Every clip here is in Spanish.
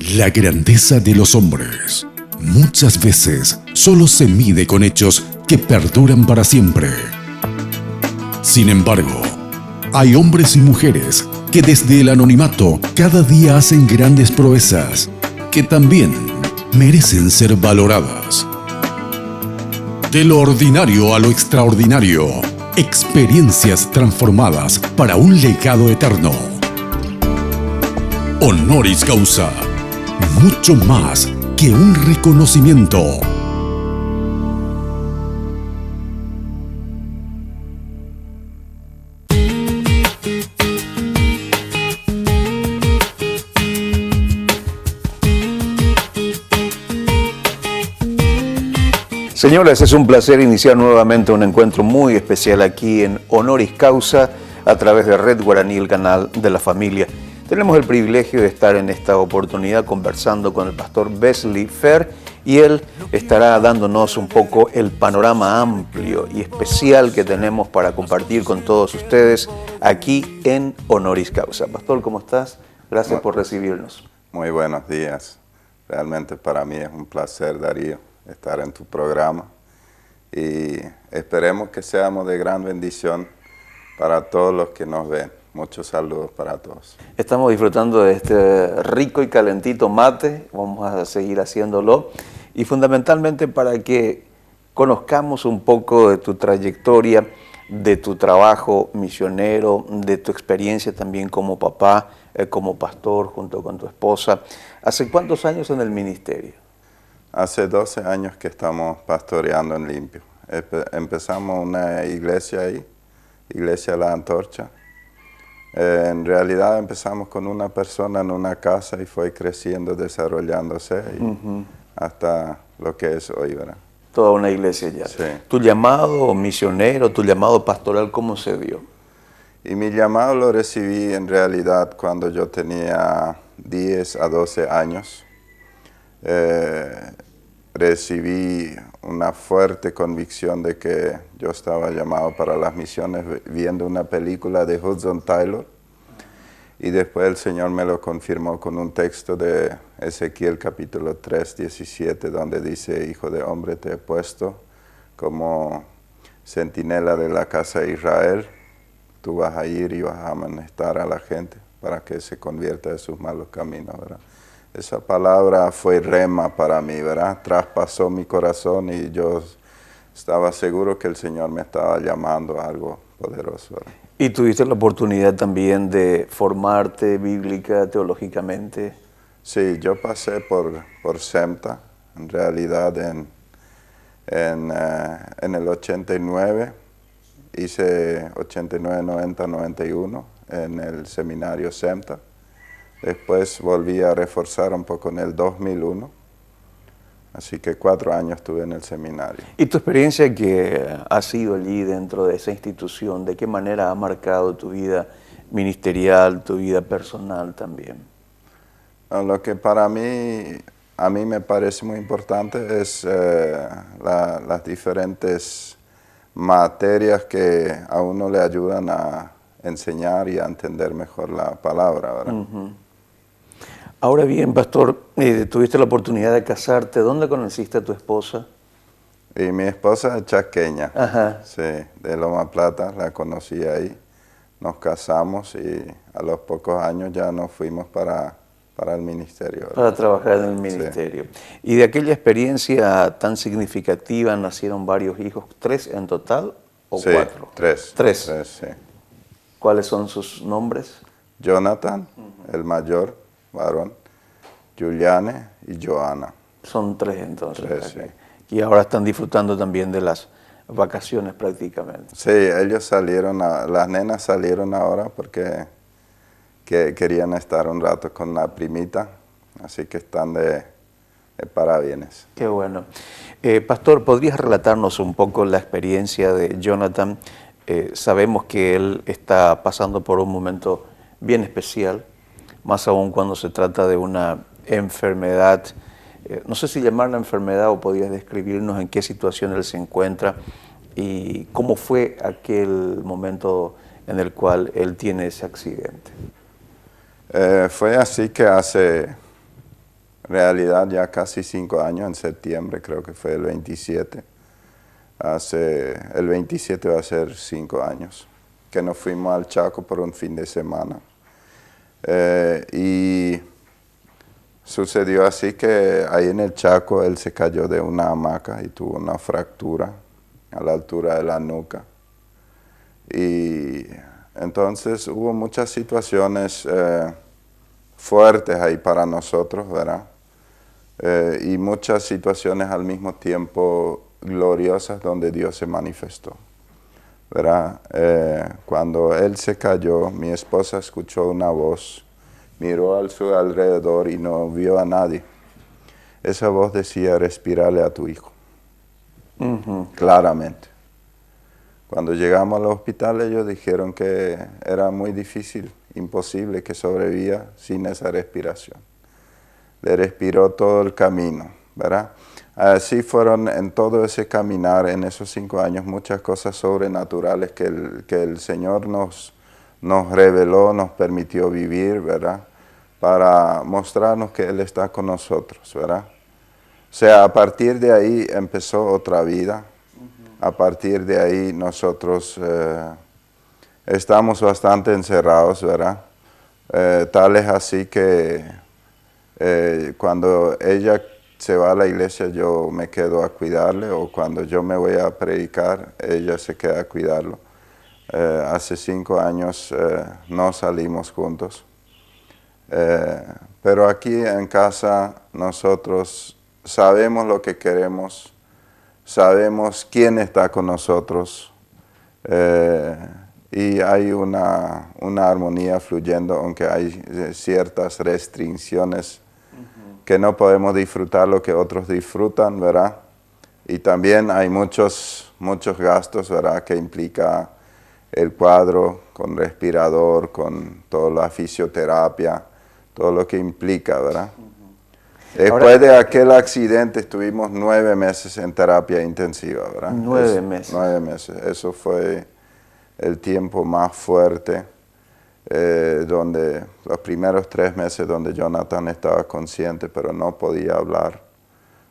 La grandeza de los hombres muchas veces solo se mide con hechos que perduran para siempre. Sin embargo, hay hombres y mujeres que desde el anonimato cada día hacen grandes proezas que también merecen ser valoradas. De lo ordinario a lo extraordinario, experiencias transformadas para un legado eterno. Honoris causa, mucho más que un reconocimiento. Señores, es un placer iniciar nuevamente un encuentro muy especial aquí en Honoris Causa a través de Red Guaraní, el canal de la familia. Tenemos el privilegio de estar en esta oportunidad conversando con el pastor Wesley Fer y él estará dándonos un poco el panorama amplio y especial que tenemos para compartir con todos ustedes aquí en Honoris Causa. Pastor, ¿cómo estás? Gracias por recibirnos. Muy buenos días. Realmente para mí es un placer, Darío, estar en tu programa y esperemos que seamos de gran bendición para todos los que nos ven. Muchos saludos para todos. Estamos disfrutando de este rico y calentito mate, vamos a seguir haciéndolo y fundamentalmente para que conozcamos un poco de tu trayectoria, de tu trabajo misionero, de tu experiencia también como papá, como pastor junto con tu esposa. ¿Hace cuántos años en el ministerio? Hace 12 años que estamos pastoreando en Limpio. Empezamos una iglesia ahí, Iglesia La Antorcha. En realidad empezamos con una persona en una casa y fue creciendo, desarrollándose hasta lo que es hoy, ¿verdad? Toda una iglesia ya. Sí. ¿Tu llamado misionero, tu llamado pastoral, cómo se dio? Y mi llamado lo recibí en realidad cuando yo tenía 10 a 12 años. Recibí una fuerte convicción de que yo estaba llamado para las misiones viendo una película de Hudson Taylor y después el Señor me lo confirmó con un texto de Ezequiel capítulo 3, 17 donde dice: Hijo de hombre, te he puesto como centinela de la casa de Israel, tú vas a ir y vas a amonestar a la gente para que se convierta de sus malos caminos, ¿verdad? Esa palabra fue rema para mí, ¿verdad? Traspasó mi corazón y yo estaba seguro que el Señor me estaba llamando a algo poderoso, ¿verdad? ¿Y tuviste la oportunidad también de formarte bíblica, teológicamente? Sí, yo pasé por SEMTA, en realidad en el 89, hice 89, 90, 91 en el seminario SEMTA. Después volví a reforzar un poco en el 2001, así que 4 años estuve en el seminario. ¿Y tu experiencia que has sido allí dentro de esa institución, de qué manera ha marcado tu vida ministerial, tu vida personal también? Lo que a mí me parece muy importante es las diferentes materias que a uno le ayudan a enseñar y a entender mejor la palabra, ¿verdad? Ahora bien, pastor, tuviste la oportunidad de casarte. ¿Dónde conociste a tu esposa? Y mi esposa es chaqueña, Ajá. sí, de Loma Plata, la conocí ahí. Nos casamos y a los pocos años ya nos fuimos para el ministerio, ¿verdad? Para trabajar en el ministerio. Sí. ¿Y de aquella experiencia tan significativa nacieron varios hijos? ¿3 en total o sí, 4? 3. 3. 3, sí. ¿Cuáles son sus nombres? Jonathan, el mayor, varón, Juliane y Joana. Son 3 entonces. 3, okay. Sí. Y ahora están disfrutando también de las vacaciones prácticamente. Sí, ellos salieron, las nenas salieron ahora porque querían estar un rato con la primita, así que están de parabienes. Qué bueno. Pastor, ¿podrías relatarnos un poco la experiencia de Jonathan? Sabemos que él está pasando por un momento bien especial, más aún cuando se trata de una enfermedad. No sé si llamarla enfermedad o podrías describirnos en qué situación él se encuentra y cómo fue aquel momento en el cual él tiene ese accidente. Fue así que hace realidad ya casi 5 años, en septiembre creo que fue el 27. El 27 va a ser 5 años que nos fuimos al Chaco por un fin de semana. Y sucedió así que ahí en el Chaco él se cayó de una hamaca y tuvo una fractura a la altura de la nuca. Y entonces hubo muchas situaciones fuertes ahí para nosotros, ¿verdad? Y muchas situaciones al mismo tiempo gloriosas donde Dios se manifestó, ¿verdad? Cuando él se cayó, mi esposa escuchó una voz, miró a su alrededor y no vio a nadie. Esa voz decía, respirale a tu hijo, claramente. Cuando llegamos al hospital, ellos dijeron que era muy difícil, imposible que sobreviviera sin esa respiración. Le respiró todo el camino, ¿verdad? Así fueron en todo ese caminar, en esos 5 años, muchas cosas sobrenaturales que el Señor nos reveló, nos permitió vivir, ¿verdad? Para mostrarnos que Él está con nosotros, ¿verdad? O sea, a partir de ahí empezó otra vida. A partir de ahí nosotros estamos bastante encerrados, ¿verdad? Tal es así que cuando ella se va a la iglesia yo me quedo a cuidarle, o cuando yo me voy a predicar ella se queda a cuidarlo. Hace 5 años no salimos juntos, pero aquí en casa nosotros sabemos lo que queremos, sabemos quién está con nosotros, y hay una armonía fluyendo, aunque hay ciertas restricciones que no podemos disfrutar lo que otros disfrutan, ¿verdad? Y también hay muchos gastos, ¿verdad? Que implica el cuadro con respirador, con toda la fisioterapia, todo lo que implica, ¿verdad? Después de aquel accidente estuvimos 9 meses en terapia intensiva, ¿verdad? 9 meses. 9 meses. Eso fue el tiempo más fuerte, donde los primeros 3 meses donde Jonathan estaba consciente, pero no podía hablar,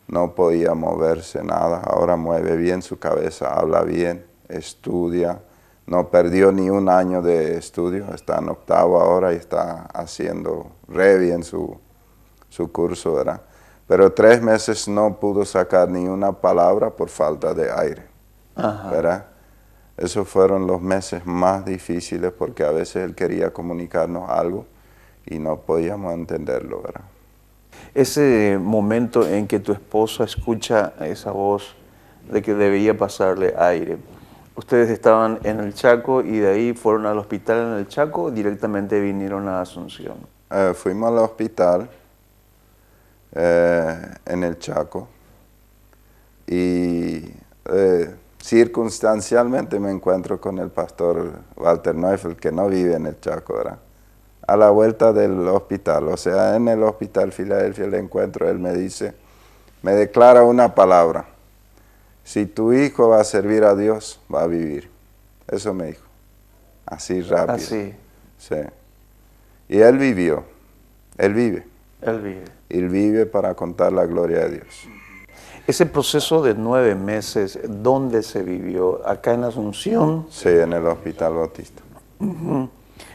no podía moverse nada. Ahora mueve bien su cabeza, habla bien, estudia, no perdió ni un año de estudio, está en 8º ahora y está haciendo re bien su curso, ¿verdad? Pero 3 meses no pudo sacar ni una palabra por falta de aire, ¿verdad? Esos fueron los meses más difíciles porque a veces él quería comunicarnos algo y no podíamos entenderlo, ¿verdad? Ese momento en que tu esposa escucha esa voz de que debía pasarle aire, ¿ustedes estaban en el Chaco y de ahí fueron al hospital en el Chaco o directamente vinieron a Asunción? Fuimos al hospital en el Chaco y circunstancialmente me encuentro con el pastor Walter Neufeld, que no vive en el Chaco, ¿verdad? A la vuelta del hospital, o sea, en el hospital Filadelfia le encuentro, él me dice, me declara una palabra, si tu hijo va a servir a Dios, va a vivir. Eso me dijo, así rápido. Así. Sí. Y él vivió, él vive. Él vive. Él vive para contar la gloria de Dios. Ese proceso de 9 meses, ¿dónde se vivió? ¿Acá en Asunción? Sí, en el Hospital Bautista.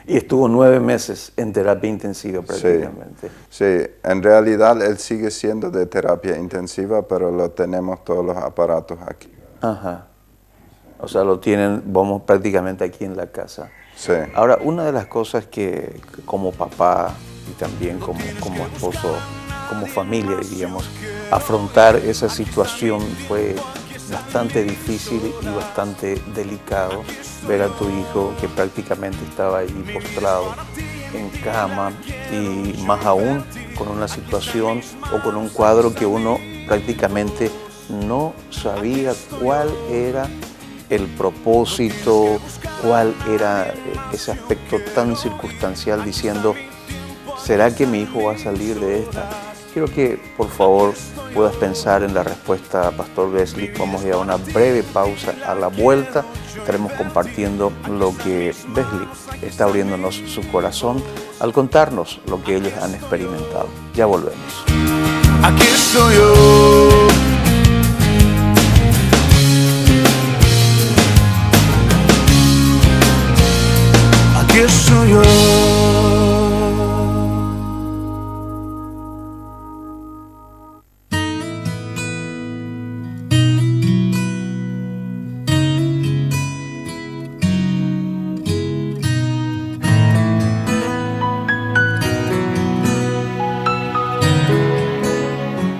Y estuvo 9 meses en terapia intensiva prácticamente. Sí, en realidad él sigue siendo de terapia intensiva, pero lo tenemos todos los aparatos aquí. Ajá. O sea, lo tienen, vamos, prácticamente aquí en la casa. Sí. Ahora, una de las cosas que como papá y también como esposo, como familia, diríamos, afrontar esa situación fue bastante difícil y bastante delicado. Ver a tu hijo que prácticamente estaba ahí postrado en cama y más aún con una situación o con un cuadro que uno prácticamente no sabía cuál era el propósito, cuál era ese aspecto tan circunstancial, diciendo, ¿será que mi hijo va a salir de esta? Quiero que, por favor, puedas pensar en la respuesta, Pastor Wesley. Vamos a ir a una breve pausa. A la vuelta estaremos compartiendo lo que Wesley está abriéndonos su corazón al contarnos lo que ellos han experimentado. Ya volvemos. aquí estoy yo. Aquí estoy yo.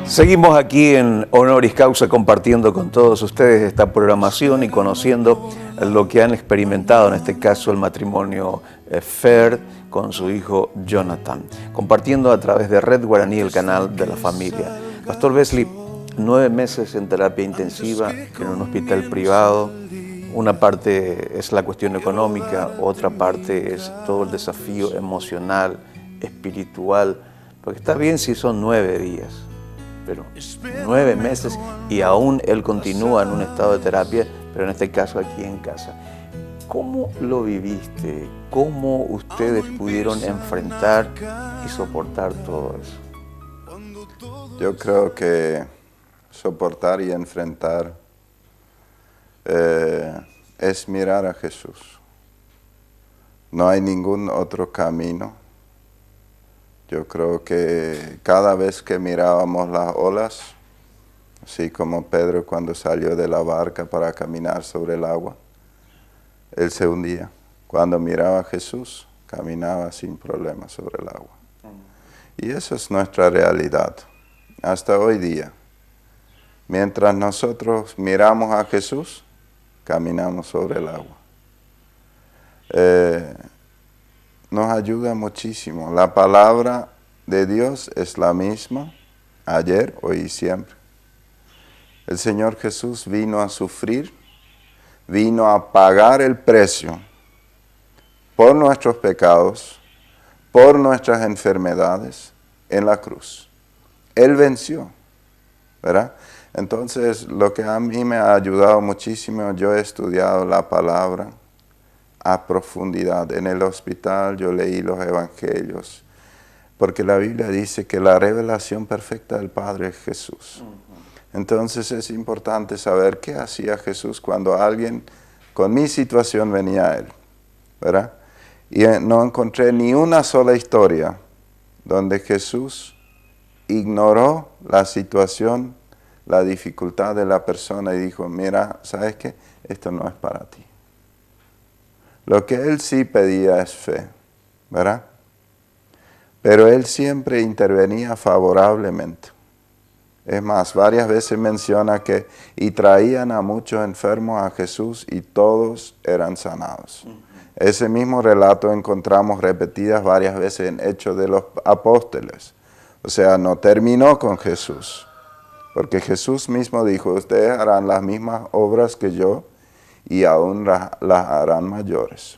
Seguimos aquí en Honoris Causa compartiendo con todos ustedes esta programación y conociendo lo que han experimentado, en este caso el matrimonio Ferd con su hijo Jonathan, compartiendo a través de Red Guaraní, el canal de la familia. Pastor Wesley, 9 meses en terapia intensiva en un hospital privado. Una parte es la cuestión económica, otra parte es todo el desafío emocional, espiritual, porque está bien si son 9 días. Pero 9 meses y aún él continúa en un estado de terapia, pero en este caso aquí en casa. ¿Cómo lo viviste? ¿Cómo ustedes pudieron enfrentar y soportar todo eso? Yo creo que soportar y enfrentar es mirar a Jesús. No hay ningún otro camino. Yo creo que cada vez que mirábamos las olas, así como Pedro cuando salió de la barca para caminar sobre el agua, él se hundía. Cuando miraba a Jesús, caminaba sin problema sobre el agua. Y eso es nuestra realidad, hasta hoy día. Mientras nosotros miramos a Jesús, caminamos sobre el agua. Nos ayuda muchísimo. La palabra de Dios es la misma, ayer, hoy y siempre. El Señor Jesús vino a sufrir, vino a pagar el precio por nuestros pecados, por nuestras enfermedades en la cruz. Él venció, ¿verdad? Entonces, lo que a mí me ha ayudado muchísimo, yo he estudiado la palabra a profundidad. En el hospital yo leí los evangelios, porque la Biblia dice que la revelación perfecta del Padre es Jesús. Entonces es importante saber qué hacía Jesús cuando alguien con mi situación venía a Él, ¿verdad? Y no encontré ni una sola historia donde Jesús ignoró la situación, la dificultad de la persona y dijo, mira, ¿sabes qué? Esto no es para ti. Lo que Él sí pedía es fe, ¿verdad? Pero Él siempre intervenía favorablemente. Es más, varias veces menciona que y traían a muchos enfermos a Jesús y todos eran sanados. Ese mismo relato encontramos repetidas varias veces en Hechos de los Apóstoles. O sea, no terminó con Jesús, porque Jesús mismo dijo, ustedes harán las mismas obras que yo, y aún las harán mayores.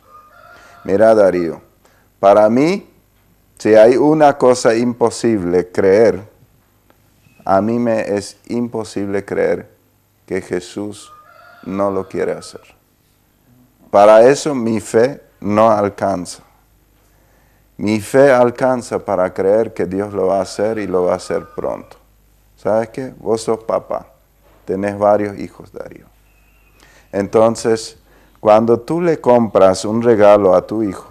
Mira, Darío, para mí, si hay una cosa imposible creer, a mí me es imposible creer que Jesús no lo quiere hacer. Para eso mi fe no alcanza. Mi fe alcanza para creer que Dios lo va a hacer y lo va a hacer pronto. ¿Sabes qué? Vos sos papá, tenés varios hijos, Darío. Entonces, cuando tú le compras un regalo a tu hijo,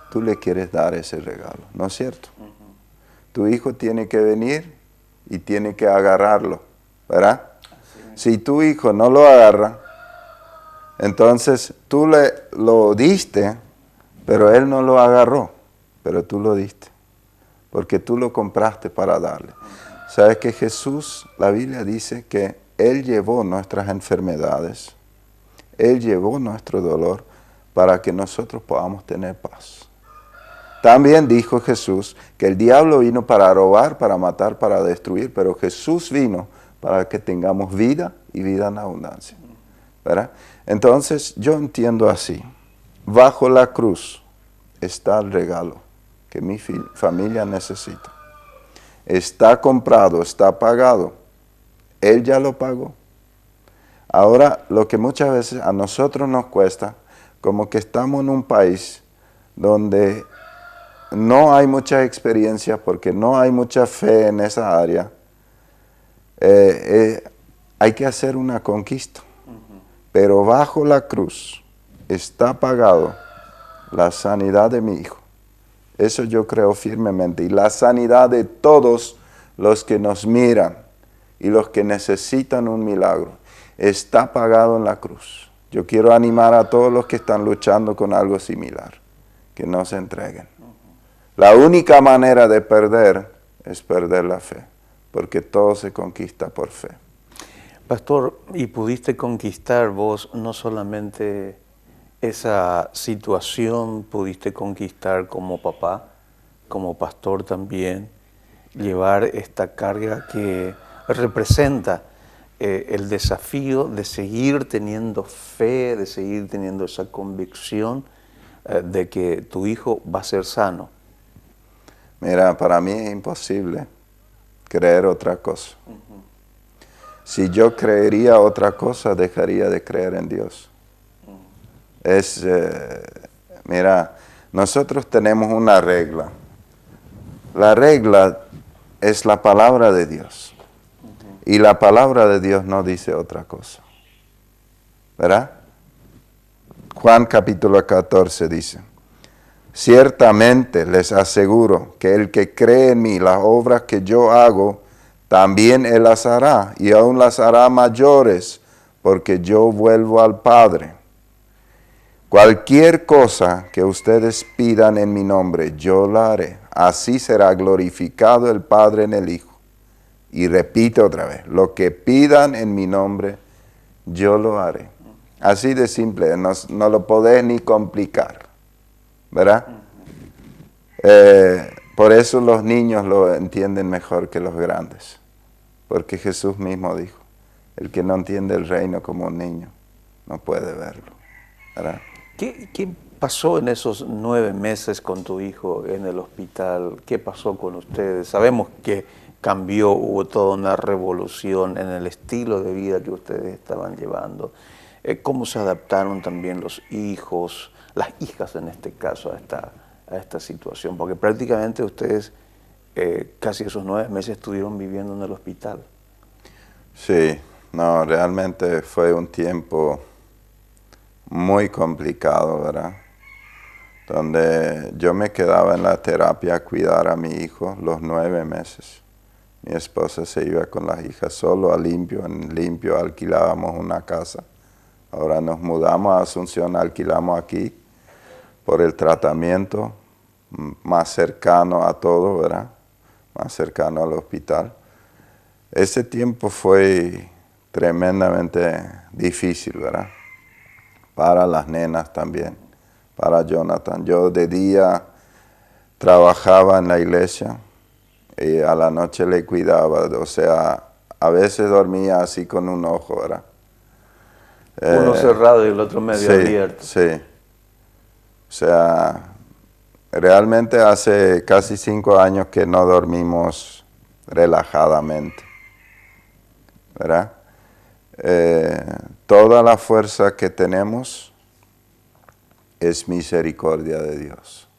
tú le quieres dar ese regalo, ¿no es cierto? Tu hijo tiene que venir y tiene que agarrarlo, ¿verdad? Si tu hijo no lo agarra, entonces tú lo diste, pero él no lo agarró, pero tú lo diste, porque tú lo compraste para darle. ¿Sabes que Jesús, la Biblia dice que Él llevó nuestras enfermedades, Él llevó nuestro dolor para que nosotros podamos tener paz? También dijo Jesús que el diablo vino para robar, para matar, para destruir, pero Jesús vino para que tengamos vida y vida en abundancia, ¿verdad? Entonces yo entiendo así, bajo la cruz está el regalo que mi familia necesita. Está comprado, está pagado. Él ya lo pagó. Ahora, lo que muchas veces a nosotros nos cuesta, como que estamos en un país donde no hay mucha experiencia porque no hay mucha fe en esa área, hay que hacer una conquista. Pero bajo la cruz está pagado la sanidad de mi hijo. Eso yo creo firmemente. Y la sanidad de todos los que nos miran y los que necesitan un milagro está pagado en la cruz. Yo quiero animar a todos los que están luchando con algo similar, que no se entreguen. La única manera de perder es perder la fe, porque todo se conquista por fe. Pastor, ¿y pudiste conquistar vos no solamente esa situación, pudiste conquistar como papá, como pastor también, llevar esta carga que representa el desafío de seguir teniendo fe, de seguir teniendo esa convicción de que tu hijo va a ser sano? Mira, para mí es imposible creer otra cosa. Si yo creería otra cosa, dejaría de creer en Dios. Mira, nosotros tenemos una regla. La regla es la palabra de Dios. Y la palabra de Dios no dice otra cosa. ¿Verdad? Juan capítulo 14 dice: ciertamente les aseguro que el que cree en mí, las obras que yo hago, también él las hará, y aún las hará mayores, porque yo vuelvo al Padre. Cualquier cosa que ustedes pidan en mi nombre, yo la haré. Así será glorificado el Padre en el Hijo. Y repite otra vez: lo que pidan en mi nombre, yo lo haré. Así de simple, no lo podés ni complicar, ¿verdad? Por eso los niños lo entienden mejor que los grandes, porque Jesús mismo dijo: el que no entiende el reino como un niño, no puede verlo, ¿verdad? ¿Qué pasó en esos 9 meses con tu hijo en el hospital? ¿Qué pasó con ustedes? Sabemos que cambió, hubo toda una revolución en el estilo de vida que ustedes estaban llevando. ¿Cómo se adaptaron también los hijos, las hijas en este caso, a esta situación? Porque prácticamente ustedes casi esos 9 meses estuvieron viviendo en el hospital. Sí, no, realmente fue un tiempo muy complicado, ¿verdad? Donde yo me quedaba en la terapia a cuidar a mi hijo los 9 meses. Mi esposa se iba con las hijas solo a Limpio. En Limpio alquilábamos una casa. Ahora nos mudamos a Asunción, alquilamos aquí por el tratamiento más cercano a todo, ¿verdad? Más cercano al hospital. Ese tiempo fue tremendamente difícil, ¿verdad? Para las nenas también, para Jonathan. Yo de día trabajaba en la iglesia y a la noche le cuidaba, o sea, a veces dormía así con un ojo, ¿verdad? Uno cerrado y el otro medio abierto. Sí, o sea, realmente hace casi 5 años que no dormimos relajadamente, ¿verdad? Toda la fuerza que tenemos es misericordia de Dios,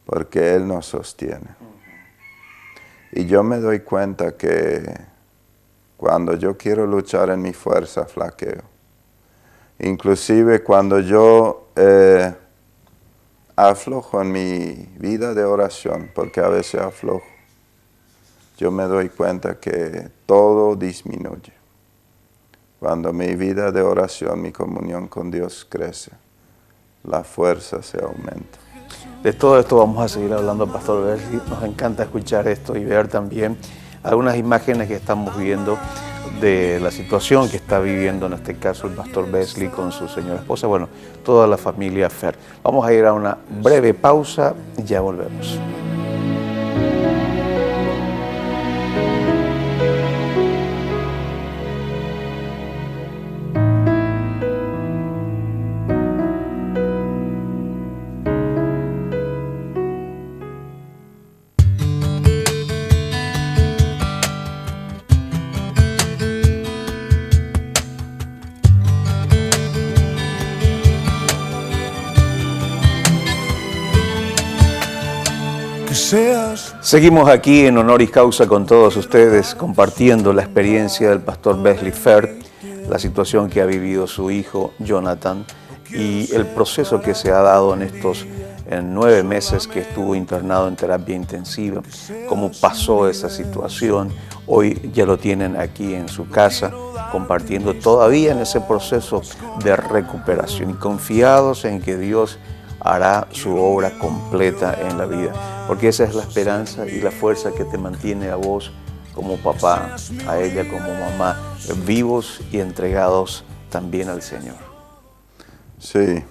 porque Él nos sostiene. Y yo me doy cuenta que cuando yo quiero luchar en mi fuerza, flaqueo. Inclusive cuando yo aflojo en mi vida de oración, porque a veces aflojo, yo me doy cuenta que todo disminuye. Cuando mi vida de oración, mi comunión con Dios crece, la fuerza se aumenta. De todo esto vamos a seguir hablando, Pastor Besley. Nos encanta escuchar esto y ver también algunas imágenes que estamos viendo de la situación que está viviendo en este caso el Pastor Besley con su señora esposa, bueno, toda la familia Fer. Vamos a ir a una breve pausa y ya volvemos. seas. Seguimos aquí en Honoris Causa con todos ustedes, compartiendo la experiencia del pastor Wesley Ferg, la situación que ha vivido su hijo Jonathan y el proceso que se ha dado en estos 9 meses que estuvo internado en terapia intensiva, cómo pasó esa situación. Hoy ya lo tienen aquí en su casa, compartiendo todavía en ese proceso de recuperación y confiados en que Dios hará su obra completa en la vida, porque esa es la esperanza y la fuerza que te mantiene a vos como papá, a ella como mamá, vivos y entregados también al Señor. Sí,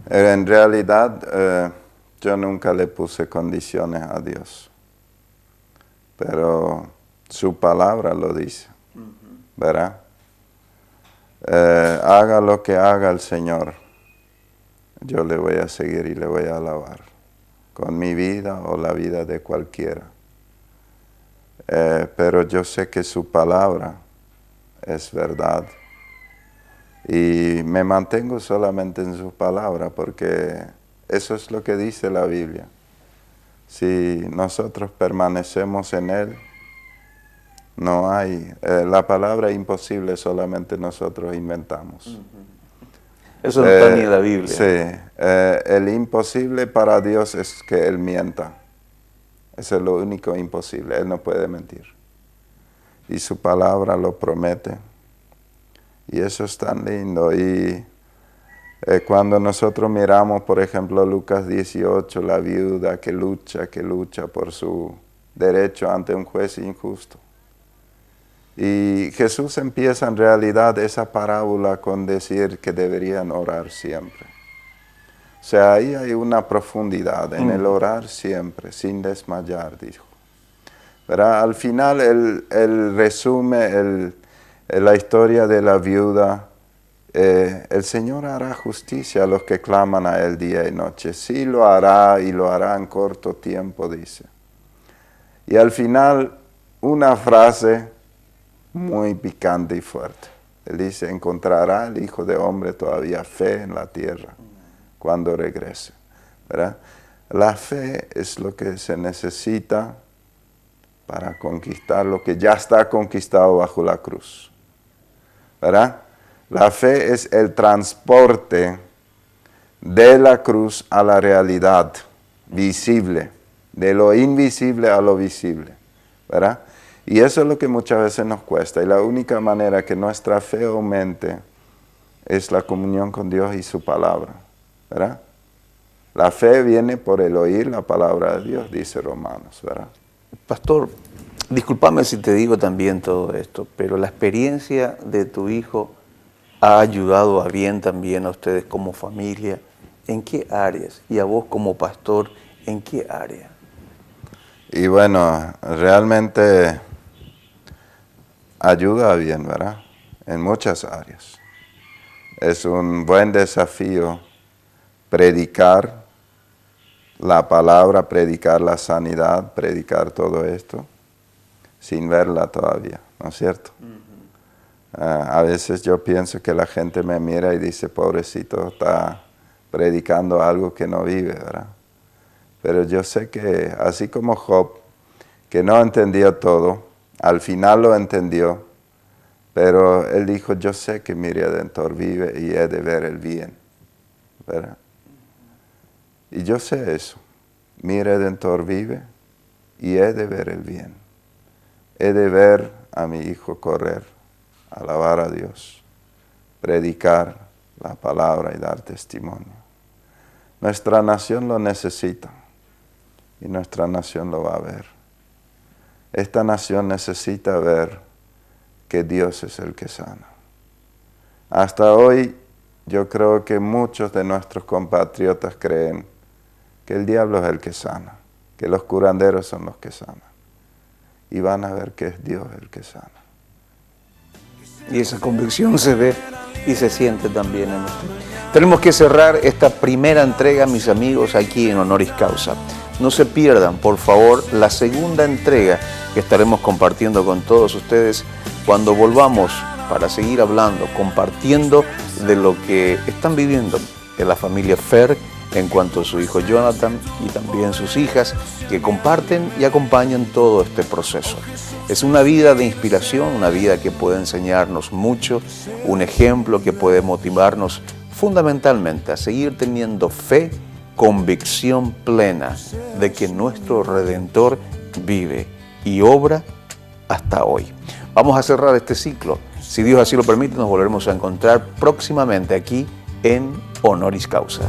en realidad yo nunca le puse condiciones a Dios, pero su palabra lo dice, ¿verdad? Haga lo que haga el Señor, yo le voy a seguir y le voy a alabar, con mi vida o la vida de cualquiera. Pero yo sé que su palabra es verdad y me mantengo solamente en su palabra porque eso es lo que dice la Biblia. Si nosotros permanecemos en Él, no hay, la palabra imposible solamente nosotros inventamos. Eso no está ni en la Biblia. Sí, el imposible para Dios es que Él mienta. Eso es lo único imposible, Él no puede mentir. Y su palabra lo promete. Y eso es tan lindo. Y cuando nosotros miramos, por ejemplo, Lucas 18, la viuda que lucha por su derecho ante un juez injusto. Y Jesús empieza en realidad esa parábola con decir que deberían orar siempre. O sea, ahí hay una profundidad en el orar siempre, sin desmayar, dijo. ¿Verdad? Al final él resume la historia de la viuda. El Señor hará justicia a los que claman a Él día y noche. Sí lo hará y lo hará en corto tiempo, dice. Y al final, una frase muy picante y fuerte. Él dice, encontrará el Hijo de Hombre todavía fe en la tierra cuando regrese, ¿verdad? La fe es lo que se necesita para conquistar lo que ya está conquistado bajo la cruz, ¿verdad? La fe es el transporte de la cruz a la realidad visible, de lo invisible a lo visible, ¿verdad? Y eso es lo que muchas veces nos cuesta, y la única manera que nuestra fe aumente es la comunión con Dios y su palabra, ¿verdad? La fe viene por el oír la palabra de Dios, dice Romanos, ¿verdad? Pastor, discúlpame si te digo también todo esto, pero la experiencia de tu hijo ha ayudado a bien también a ustedes como familia. ¿En qué áreas? Y a vos como pastor, ¿en qué área? Y bueno, realmente ayuda bien, ¿verdad? En muchas áreas. Es un buen desafío predicar la palabra, predicar la sanidad, predicar todo esto, sin verla todavía, ¿no es cierto? A veces yo pienso que la gente me mira y dice, pobrecito, está predicando algo que no vive, ¿verdad? Pero yo sé que, así como Job, que no entendió todo, al final lo entendió, pero él dijo, yo sé que mi Redentor vive y he de ver el bien, ¿verdad? Y yo sé eso, mi Redentor vive y he de ver el bien. He de ver a mi hijo correr, alabar a Dios, predicar la palabra y dar testimonio. Nuestra nación lo necesita y nuestra nación lo va a ver. Esta nación necesita ver que Dios es el que sana. Hasta hoy yo creo que muchos de nuestros compatriotas creen que el diablo es el que sana, que los curanderos son los que sanan. Y van a ver que es Dios el que sana. Y esa convicción se ve y se siente también en usted. Tenemos que cerrar esta primera entrega, mis amigos, aquí en Honoris Causa. No se pierdan, por favor, la segunda entrega que estaremos compartiendo con todos ustedes cuando volvamos para seguir hablando, compartiendo de lo que están viviendo en la familia Ferg en cuanto a su hijo Jonathan y también sus hijas, que comparten y acompañan todo este proceso. Es una vida de inspiración, una vida que puede enseñarnos mucho, un ejemplo que puede motivarnos fundamentalmente a seguir teniendo fe, convicción plena de que nuestro Redentor vive y obra hasta hoy. Vamos a cerrar este ciclo. Si Dios así lo permite, nos volveremos a encontrar próximamente aquí en Honoris Causa.